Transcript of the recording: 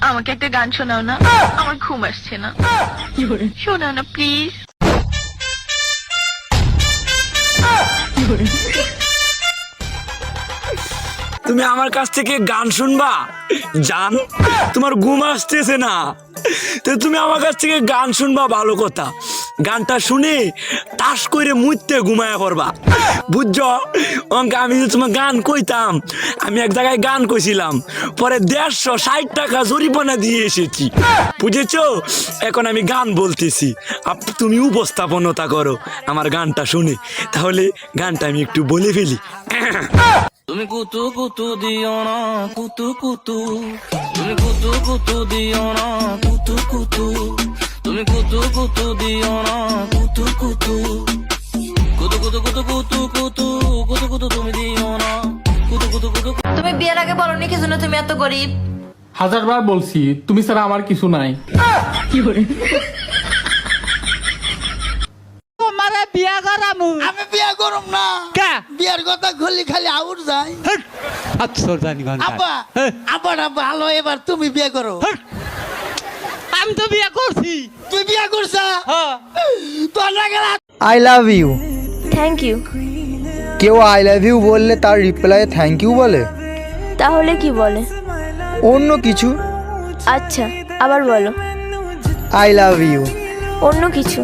আমাকে একটা গান শোনাও না, আমার ঘুম আসছে না। শোনাও না প্লিজ। তুমি আমার কাছ থেকে গান শুনবা জান? তোমার ঘুম আসতেছে না তো তুমি আমার কাছ থেকে গান শুনবা, ভালো কথা। গানটা শুনে তাস করে মুইতে ঘুমায়া করবা, বুঝছো? অঙ্কে আমি যে তোমার গান কইতাম, আমি এক জায়গায় গান কইছিলাম, পরে 160 টাকা জরিমানা দিয়ে এসেছি, বুঝেছো? এখন আমি গান বলতেছি, তুমি উপস্থাপনতা করো আমার গানটা শুনে। তাহলে গানটা আমি একটু বলে ফেলি। তুমি কুতু কুতু দিও না কুতু কুতু, তুমি কুতু কুতু দিও না কুতু কুতু, তুমি কুতু কুতু দিও না কুতু কুতু, কুতু কুতু কুতু কুতু কুতু কুতু কুতু তুমি দিও না কুতু কুতু কুতু। তুমি বিয়ের আগে বলনি কি জন্য তুমি এত গরিব? 1000 বার বলছি তুমি ছাড়া আমার কিছু নাই। তোমারে বিয়া করামু। আমি বিয়া করব না। কে? বিয়ার কথা খুললি খালি আউট যায়। আচ্ছা জানি গান। আব্বা আব্বাটা ভালো, এবার তুমি বিয়া করো। আমি তো বিয়া করছি। তুই বিয়া করছা? হ্যাঁ। তোর না গেলা। I love you. Thank you. কেউ আই লাভ ইউ বললে তার রিপ্লাই থ্যাংক ইউ বলে? তাহলে কি বলে? অন্য কিছু। আচ্ছা, আবার বলো। I love you. অন্য কিছু।